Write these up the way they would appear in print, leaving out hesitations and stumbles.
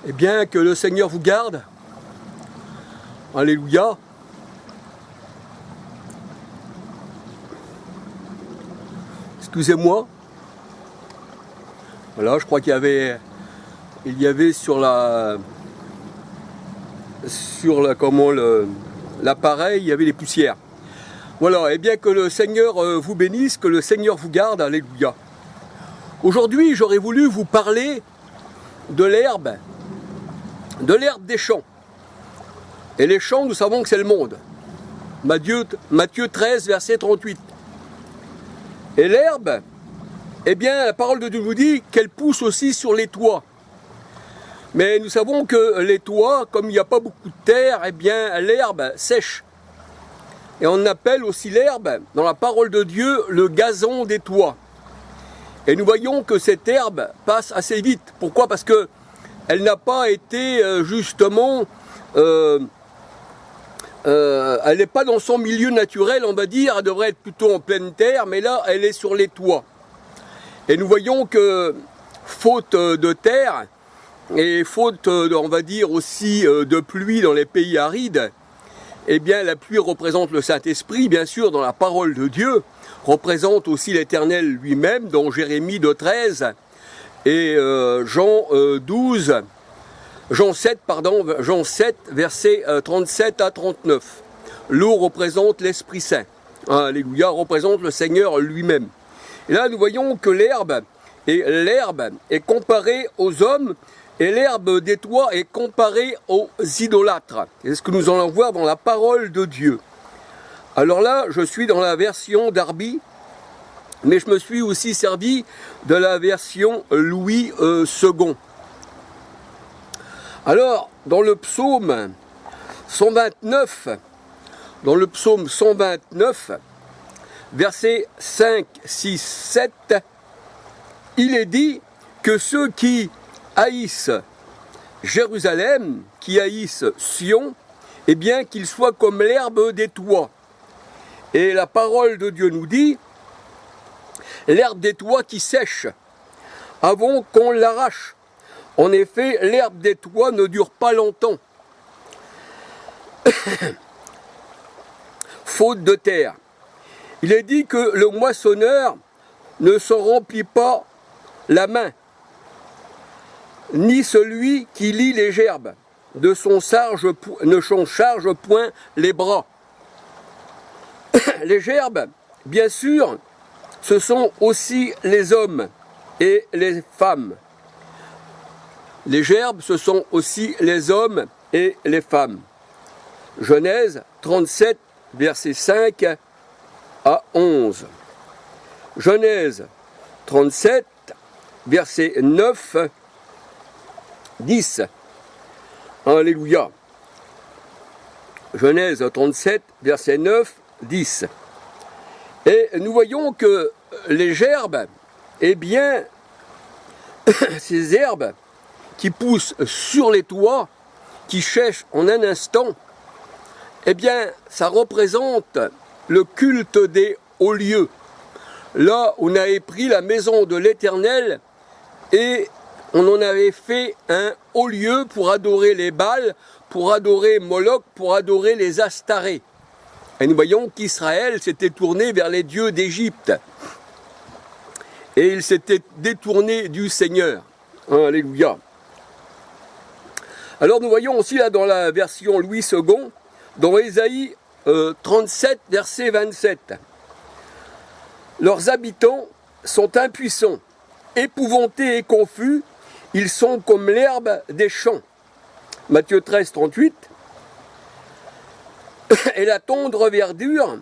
Eh bien, que le Seigneur vous garde. Alléluia. Excusez-moi. Voilà, je crois qu'il y avait sur l'appareil, il y avait des poussières. Voilà, et bien que le Seigneur vous bénisse, que le Seigneur vous garde. Alléluia. Aujourd'hui, j'aurais voulu vous parler de l'herbe des champs. Et les champs, nous savons que c'est le monde. Matthieu 13, verset 38. Et l'herbe, eh bien, la parole de Dieu nous dit qu'elle pousse aussi sur les toits. Mais nous savons que les toits, comme il n'y a pas beaucoup de terre, eh bien, l'herbe sèche. Et on appelle aussi l'herbe, dans la parole de Dieu, le gazon des toits. Et nous voyons que cette herbe passe assez vite. Pourquoi? Parce que elle n'a pas été justement... elle n'est pas dans son milieu naturel, on va dire. Elle devrait être plutôt en pleine terre, mais là, elle est sur les toits. Et nous voyons que, faute de terre, et faute, on va dire aussi, de pluie dans les pays arides, eh bien, la pluie représente le Saint-Esprit, bien sûr, dans la parole de Dieu, représente aussi l'Éternel lui-même, dans Jérémie 2,13 et Jean 7, versets 37 à 39. L'eau représente l'Esprit Saint. Alléluia, représente le Seigneur lui-même. Et là, nous voyons que l'herbe est comparée aux hommes, et l'herbe des toits est comparée aux idolâtres. C'est ce que nous allons voir dans la parole de Dieu. Alors là, je suis dans la version Darby, mais je me suis aussi servi de la version Louis II. Alors, dans le psaume 129, versets 5, 6, 7, il est dit que ceux qui haïssent Jérusalem, qui haïssent Sion, eh bien qu'ils soient comme l'herbe des toits. Et la parole de Dieu nous dit, l'herbe des toits qui sèche, avant qu'on l'arrache. En effet, l'herbe des toits ne dure pas longtemps, faute de terre. Il est dit que le moissonneur ne se remplit pas la main, ni celui qui lie les gerbes ne charge point les bras. Les gerbes, bien sûr, ce sont aussi les hommes et les femmes. Les gerbes, ce sont aussi les hommes et les femmes. Genèse 37, versets 5 à 11. Genèse 37, versets 9, 10. Alléluia. Genèse 37, versets 9, 10. Et nous voyons que les gerbes, eh bien, ces herbes qui poussent sur les toits, qui sèchent en un instant, eh bien, ça représente le culte des hauts lieux. Là, on avait pris la maison de l'Éternel et on en avait fait un haut lieu pour adorer les Baals, pour adorer Moloch, pour adorer les Astarés. Et nous voyons qu'Israël s'était tourné vers les dieux d'Égypte. Et il s'était détourné du Seigneur. Alléluia. Alors nous voyons aussi là dans la version Louis II, dans Ésaïe 37, verset 27. Leurs habitants sont impuissants, épouvantés et confus, ils sont comme l'herbe des champs. Matthieu 13, 38. Et la tendre verdure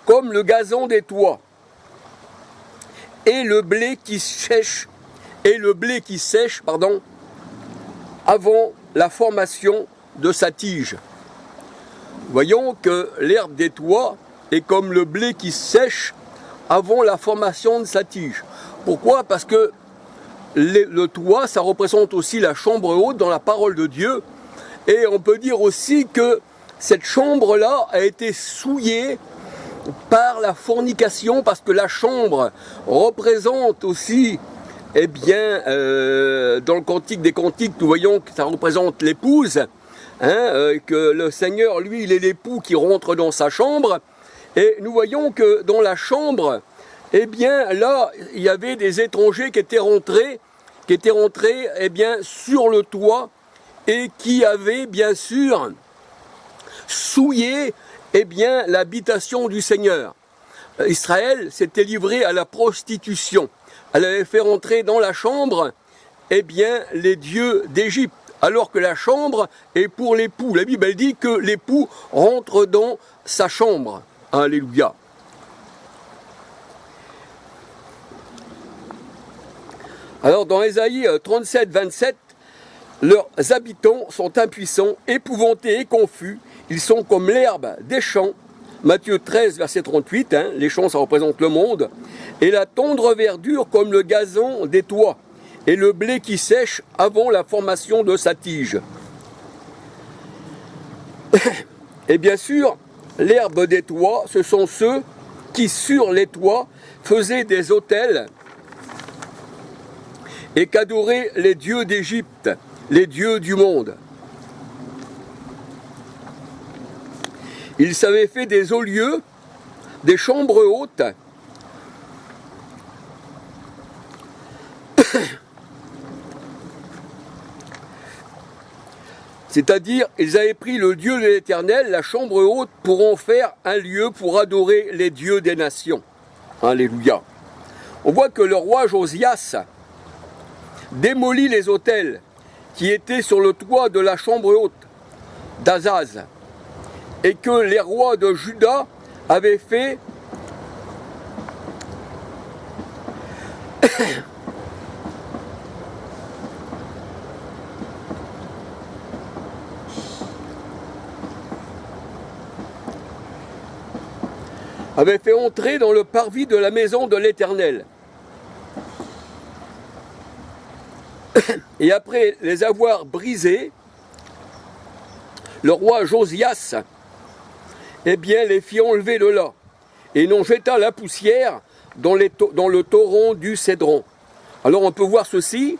comme le gazon des toits. Et le blé qui sèche, avant la formation de sa tige. Voyons que l'herbe des toits est comme le blé qui sèche avant la formation de sa tige. Pourquoi? Parce que le toit, ça représente aussi la chambre haute dans la parole de Dieu. Et on peut dire aussi que cette chambre-là a été souillée par la fornication, parce que la chambre représente aussi eh bien, dans le Cantique des Cantiques, nous voyons que ça représente l'épouse, que le Seigneur, lui, il est l'époux qui rentre dans sa chambre. Et nous voyons que dans la chambre, eh bien, là, il y avait des étrangers qui étaient rentrés, eh bien, sur le toit et qui avaient, bien sûr, souillé, eh bien, l'habitation du Seigneur. Israël s'était livré à la prostitution. Elle avait fait rentrer dans la chambre, eh bien, les dieux d'Égypte, alors que la chambre est pour l'époux. La Bible elle dit que l'époux rentre dans sa chambre. Alléluia. Alors dans Ésaïe 37, 27, leurs habitants sont impuissants, épouvantés et confus. Ils sont comme l'herbe des champs. Matthieu 13, verset 38, les champs ça représente le monde. Et la tendre verdure comme le gazon des toits, et le blé qui sèche avant la formation de sa tige. Et bien sûr, l'herbe des toits, ce sont ceux qui, sur les toits, faisaient des autels et qu'adoraient les dieux d'Égypte, les dieux du monde. Ils s'avaient fait des hauts lieux, des chambres hautes, c'est-à-dire, ils avaient pris le Dieu de l'Éternel, la chambre haute, pour en faire un lieu pour adorer les dieux des nations. Alléluia. On voit que le roi Josias démolit les autels qui étaient sur le toit de la chambre haute d'Azaz, et que les rois de Juda avaient fait entrer dans le parvis de la maison de l'Éternel. Et après les avoir brisés, le roi Josias, eh bien, les fit enlever de là, et n'en jeta la poussière dans le torrent du Cédron. Alors on peut voir ceci,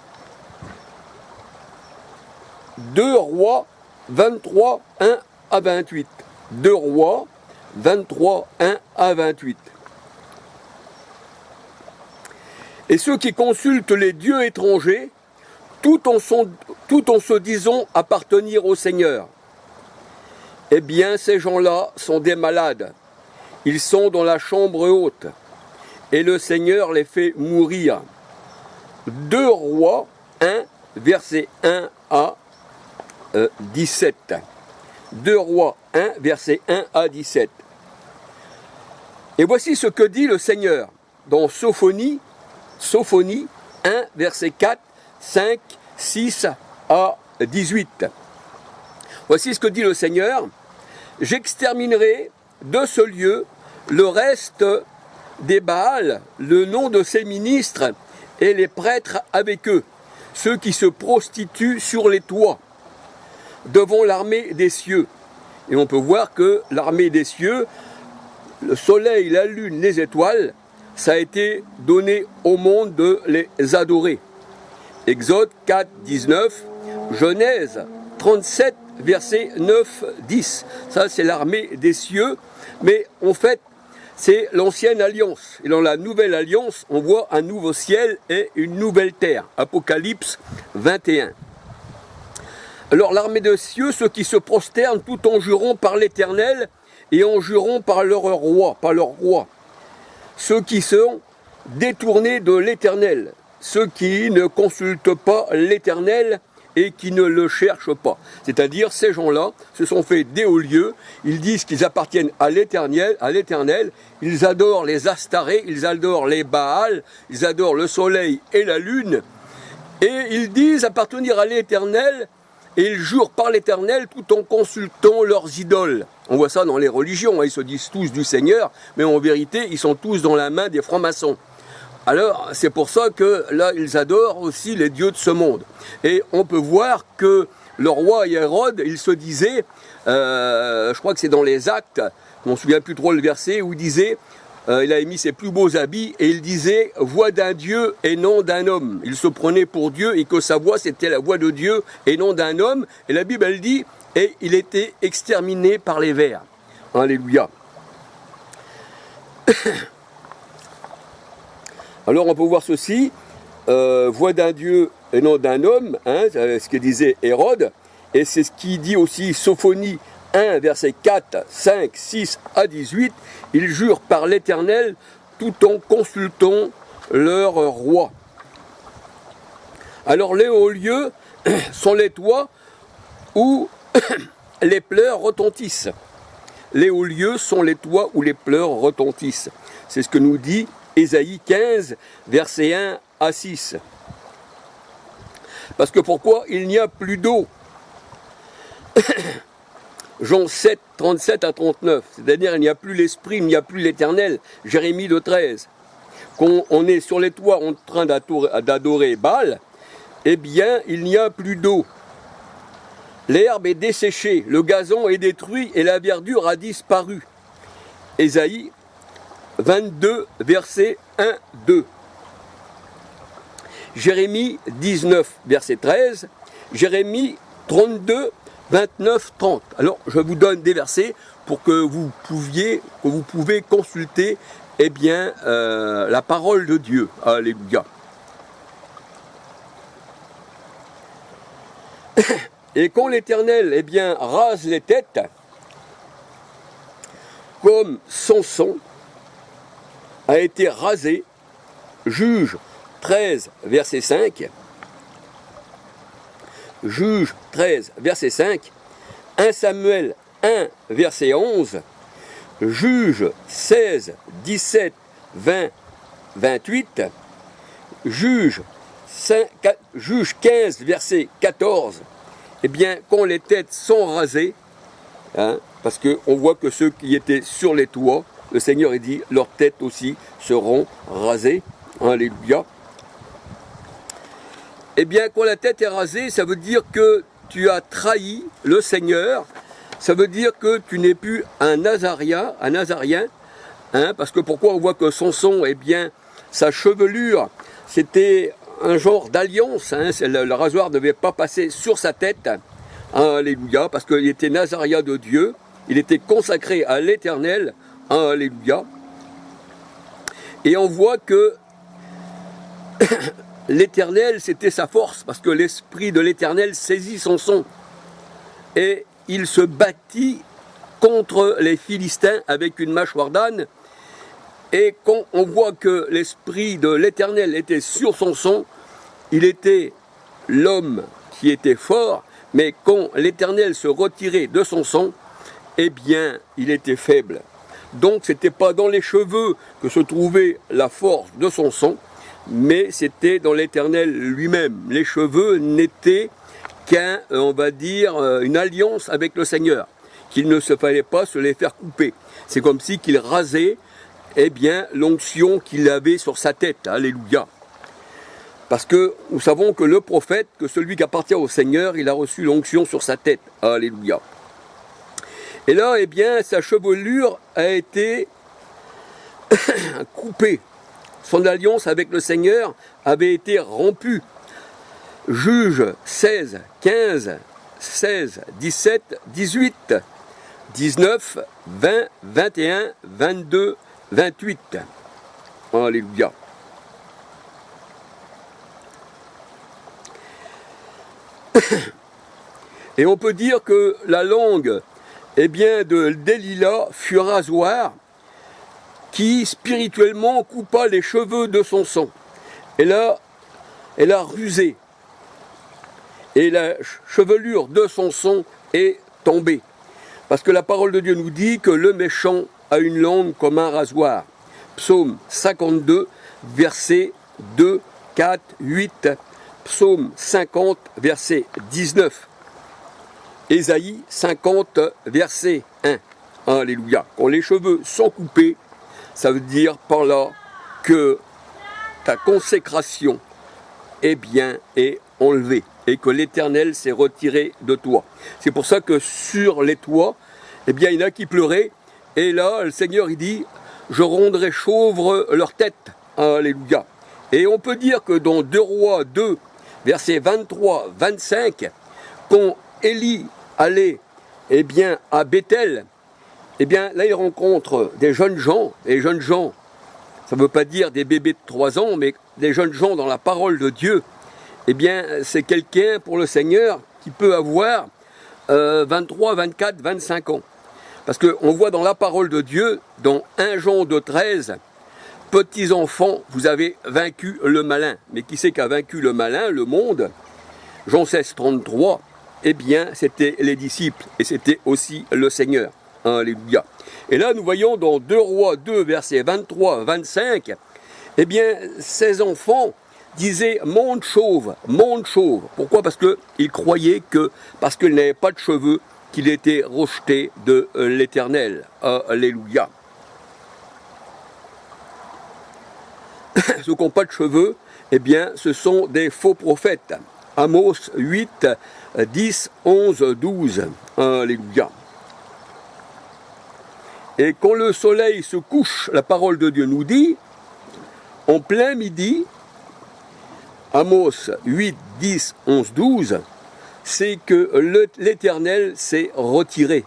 2 Rois 23, 1 à 28. 2 Rois 23, 1 à 28. Et ceux qui consultent les dieux étrangers, tout en se disant appartenir au Seigneur, eh bien ces gens-là sont des malades. Ils sont dans la chambre haute, et le Seigneur les fait mourir. 2 Rois 1, verset 1 à 17. 2 Rois 1, verset 1 à 17. Et voici ce que dit le Seigneur dans Sophonie 1, verset 4, 5, 6 à 18. Voici ce que dit le Seigneur. J'exterminerai de ce lieu le reste des Baals, le nom de ses ministres et les prêtres avec eux, ceux qui se prostituent sur les toits, devant l'armée des cieux. Et on peut voir que l'armée des cieux, le soleil, la lune, les étoiles, ça a été donné au monde de les adorer. Exode 4, 19, Genèse 37, verset 9, 10. Ça, c'est l'armée des cieux. Mais en fait, c'est l'ancienne alliance. Et dans la nouvelle alliance, on voit un nouveau ciel et une nouvelle terre. Apocalypse 21. Alors l'armée des cieux, ceux qui se prosternent tout en jurant par l'Éternel et en jurant par leur roi. Ceux qui sont détournés de l'Éternel, ceux qui ne consultent pas l'Éternel et qui ne le cherchent pas. C'est-à-dire, ces gens-là se sont fait des hauts lieux, ils disent qu'ils appartiennent à l'Éternel, ils adorent les Astarés, ils adorent les Baals, ils adorent le soleil et la lune, et ils disent appartenir à l'Éternel, et ils jurent par l'Éternel tout en consultant leurs idoles. On voit ça dans les religions, ils se disent tous du Seigneur, mais en vérité, ils sont tous dans la main des francs-maçons. Alors, c'est pour ça que là, ils adorent aussi les dieux de ce monde. Et on peut voir que le roi Hérode, il se disait, je crois que c'est dans les Actes, je ne me souviens plus trop le verset, où il disait il avait mis ses plus beaux habits et il disait « voix d'un Dieu et non d'un homme ». Il se prenait pour Dieu et que sa voix c'était la voix de Dieu et non d'un homme. Et la Bible elle dit « et il était exterminé par les vers ». Alléluia. Alors on peut voir ceci, voix d'un Dieu et non d'un homme, hein, ce que disait Hérode, et c'est ce qui dit aussi Sophonie 1, versets 4, 5, 6 à 18, ils jurent par l'Éternel tout en consultant leur roi. Alors les hauts lieux sont les toits où les pleurs retentissent. Les hauts lieux sont les toits où les pleurs retentissent. C'est ce que nous dit Ésaïe 15, versets 1 à 6. Parce que pourquoi il n'y a plus d'eau? Jean 7, 37 à 39, c'est-à-dire il n'y a plus l'Esprit, il n'y a plus l'Éternel. Jérémie 2, 13. Quand on est sur les toits en train d'adorer Baal, eh bien il n'y a plus d'eau. L'herbe est desséchée, le gazon est détruit et la verdure a disparu. Ésaïe 22, versets 1, 2. Jérémie 19, verset 13. Jérémie 32, 29, 30. Alors, je vous donne des versets pour que vous pouvez consulter eh bien, la parole de Dieu. Alléluia. Et quand l'Éternel eh bien, rase les têtes, comme Samson a été rasé, Juge 13, verset 5, Juge 13, verset 5, 1 Samuel 1, verset 11, Juge 16, 17, 20, 28, Juge 15, verset 14, eh bien, quand les têtes sont rasées, hein, parce qu'on voit que ceux qui étaient sur les toits, le Seigneur a dit, leurs têtes aussi seront rasées. Alléluia. Eh bien, quand la tête est rasée, ça veut dire que tu as trahi le Seigneur. Ça veut dire que tu n'es plus un nazarien, hein, parce que pourquoi on voit que Samson, eh bien, sa chevelure, c'était un genre d'alliance, hein, le rasoir ne devait pas passer sur sa tête, alléluia, parce qu'il était nazaréen de Dieu, il était consacré à l'Éternel, alléluia. Et on voit que l'Éternel, c'était sa force, parce que l'Esprit de l'Éternel saisit Samson. Et il se battit contre les Philistins avec une mâchoire d'âne. Et quand on voit que l'Esprit de l'Éternel était sur Samson, il était l'homme qui était fort, mais quand l'Éternel se retirait de Samson, eh bien, il était faible. Donc, ce n'était pas dans les cheveux que se trouvait la force de Samson, mais c'était dans l'Éternel lui-même. Les cheveux n'étaient qu'un, on va dire, une alliance avec le Seigneur, qu'il ne se fallait pas se les faire couper. C'est comme si qu'il rasait, eh bien, l'onction qu'il avait sur sa tête. Alléluia. Parce que nous savons que le prophète, que celui qui appartient au Seigneur, il a reçu l'onction sur sa tête. Alléluia. Et là, eh bien, sa chevelure a été coupée. Son alliance avec le Seigneur avait été rompue. Juge 16, 15, 16, 17, 18, 19, 20, 21, 22, 28. Alléluia. Et on peut dire que la langue, eh bien, de Delilah fut rasoir qui spirituellement coupa les cheveux de Samson. Et là, elle a rusé. Et la chevelure de Samson est tombée. Parce que la parole de Dieu nous dit que le méchant a une langue comme un rasoir. Psaume 52, versets 2, 4, 8. Psaume 50, verset 19. Ésaïe 50, verset 1. Alléluia. Quand les cheveux sont coupés, ça veut dire par là que ta consécration est enlevée et que l'Éternel s'est retiré de toi. C'est pour ça que sur les toits, eh bien, il y en a qui pleuraient. Et là, le Seigneur, il dit, je rendrai chauve leur tête. Alléluia. Et on peut dire que dans 2 Rois 2, versets 23-25, quand Élie allait à Bethel, là il rencontre des jeunes gens, et jeunes gens, ça ne veut pas dire des bébés de 3 ans, mais des jeunes gens dans la parole de Dieu. C'est quelqu'un pour le Seigneur qui peut avoir 23, 24, 25 ans. Parce qu'on voit dans la parole de Dieu, dans 1 Jean 2,13, petits enfants, vous avez vaincu le malin. Mais qui c'est qui a vaincu le malin, le monde? Jean 16, 33, c'était les disciples et c'était aussi le Seigneur. Alléluia. Et là, nous voyons dans 2 Rois 2, versets 23-25, ces enfants disaient monde chauve, monde chauve. Pourquoi? Parce qu'ils croyaient que, parce qu'il n'avait pas de cheveux, qu'il était rejeté de l'Éternel. Alléluia. Ceux qui n'ont pas de cheveux, ce sont des faux prophètes. Amos 8, 10, 11, 12. Alléluia. Et quand le soleil se couche, la parole de Dieu nous dit, en plein midi, Amos 8, 10, 11, 12, c'est que l'Éternel s'est retiré.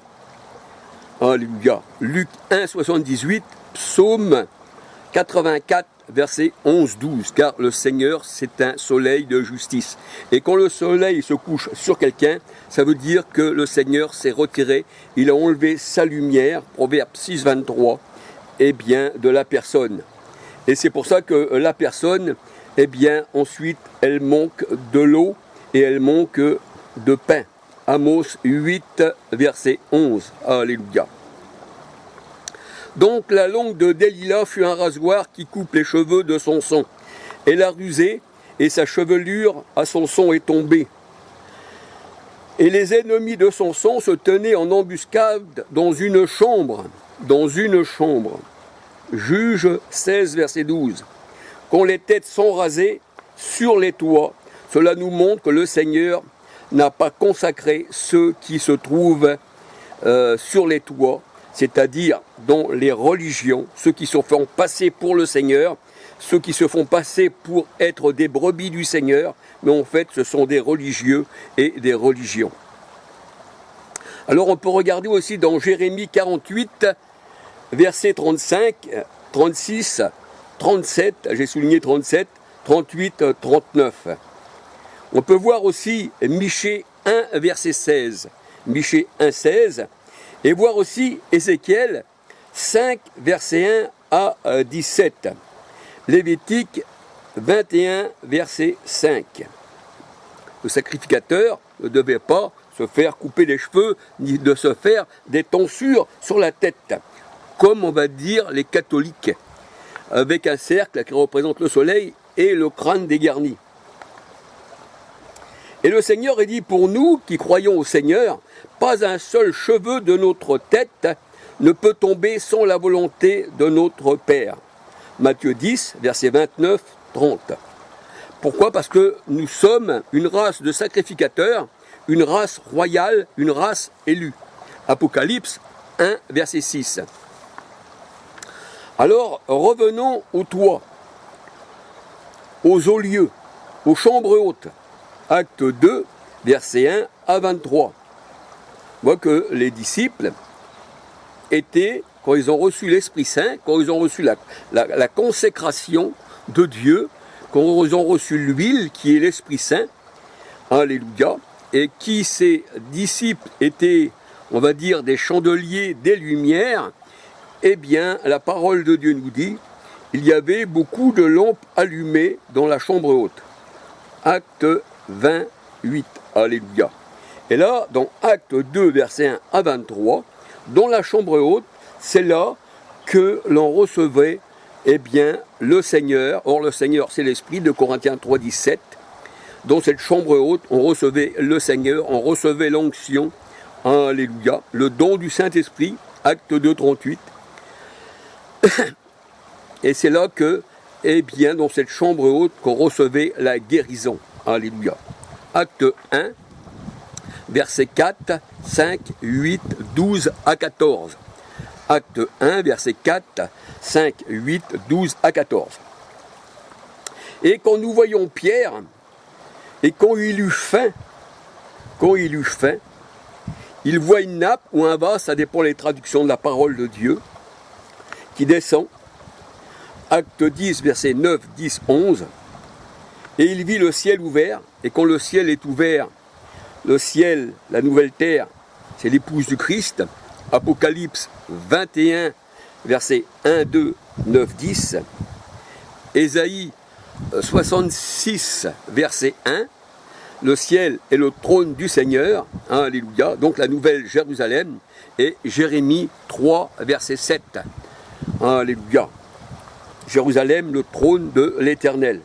Alléluia. Luc 1, 78, Psaume 84, verset 11, 12, car le Seigneur, c'est un soleil de justice. Et quand le soleil se couche sur quelqu'un, ça veut dire que le Seigneur s'est retiré, il a enlevé sa lumière, Proverbe 6, 23, de la personne. Et c'est pour ça que la personne, ensuite, elle manque de l'eau et elle manque de pain. Amos 8, verset 11. Alléluia. Donc la langue de Delilah fut un rasoir qui coupe les cheveux de son sang. Elle a rusé et sa chevelure à son sang est tombée. Et les ennemis de son sang se tenaient en embuscade dans une chambre. Dans une chambre. Juge 16, verset 12. Quand les têtes sont rasées sur les toits, cela nous montre que le Seigneur n'a pas consacré ceux qui se trouvent sur les toits, c'est-à-dire dans les religions, ceux qui se font passer pour le Seigneur, ceux qui se font passer pour être des brebis du Seigneur, mais en fait ce sont des religieux et des religions. Alors on peut regarder aussi dans Jérémie 48, versets 35, 36, 37, j'ai souligné 37, 38, 39. On peut voir aussi Michée 1, verset 16, Michée 1, 16, et voir aussi Ézéchiel 5, verset 1 à 17, Lévitique 21, verset 5. Le sacrificateur ne devait pas se faire couper les cheveux, ni de se faire des tonsures sur la tête, comme on va dire les catholiques, avec un cercle qui représente le soleil et le crâne dégarni. Et le Seigneur est dit pour nous qui croyons au Seigneur, pas un seul cheveu de notre tête ne peut tomber sans la volonté de notre Père. Matthieu 10, versets 29, 30. Pourquoi? Parce que nous sommes une race de sacrificateurs, une race royale, une race élue. Apocalypse 1, verset 6. Alors, revenons aux toits, aux hauts lieux, aux chambres hautes. Acte 2, verset 1 à 23. On voit que les disciples étaient, quand ils ont reçu l'Esprit Saint, quand ils ont reçu la consécration de Dieu, quand ils ont reçu l'huile qui est l'Esprit Saint, alléluia, et qui ces disciples étaient, on va dire, des chandeliers, des lumières, la parole de Dieu nous dit, il y avait beaucoup de lampes allumées dans la chambre haute. Acte 28, alléluia. Et là, dans Acte 2, verset 1 à 23, dans la chambre haute, c'est là que l'on recevait, le Seigneur. Or, le Seigneur, c'est l'Esprit, de Corinthiens 3, 17. Dans cette chambre haute, on recevait le Seigneur, on recevait l'onction, alléluia, le don du Saint-Esprit, Acte 2, 38. Et c'est là que, dans cette chambre haute, qu'on recevait la guérison. Alléluia. Acte 1, versets 4, 5, 8, 12 à 14. Acte 1, versets 4, 5, 8, 12 à 14. Et quand nous voyons Pierre, et quand il eut faim, il voit une nappe ou un vase, ça dépend des traductions de la parole de Dieu, qui descend. Acte 10, versets 9, 10, 11. Et il vit le ciel ouvert, et quand le ciel est ouvert, le ciel, la nouvelle terre, c'est l'épouse du Christ. Apocalypse 21, versets 1, 2, 9, 10. Ésaïe 66, verset 1. Le ciel est le trône du Seigneur. Alléluia. Donc la nouvelle Jérusalem. Et Jérémie 3, verset 7. Alléluia. Jérusalem, le trône de l'Éternel.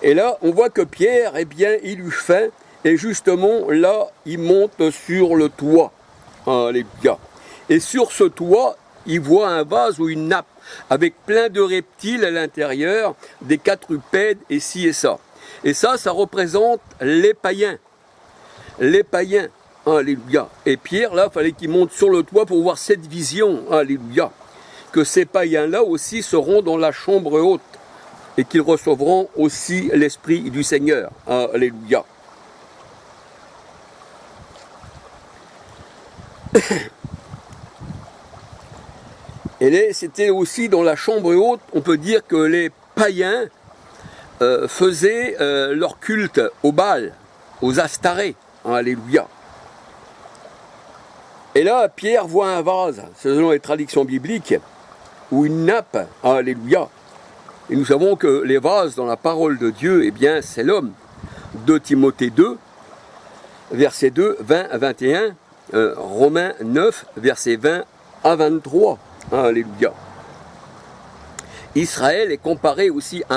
Et là, on voit que Pierre, eh bien, il eut faim. Et justement, là, il monte sur le toit. Alléluia. Et sur ce toit, il voit un vase ou une nappe avec plein de reptiles à l'intérieur, des quadrupèdes et ci et ça. Et ça représente les païens. Les païens. Alléluia. Et Pierre, là, il fallait qu'il monte sur le toit pour voir cette vision. Alléluia. Que ces païens-là aussi seront dans la chambre haute et qu'ils recevront aussi l'Esprit du Seigneur. Alléluia. Et c'était aussi dans la chambre haute, on peut dire que les païens faisaient leur culte au Baal, aux Astarés. Alléluia. Et là, Pierre voit un vase, selon les traductions bibliques, ou une nappe. Alléluia. Et nous savons que les vases dans la parole de Dieu, eh bien, c'est l'homme. 2 Timothée 2, verset 2, 20 à 21. Romains 9, verset 20 à 23. Alléluia. Israël est comparé aussi à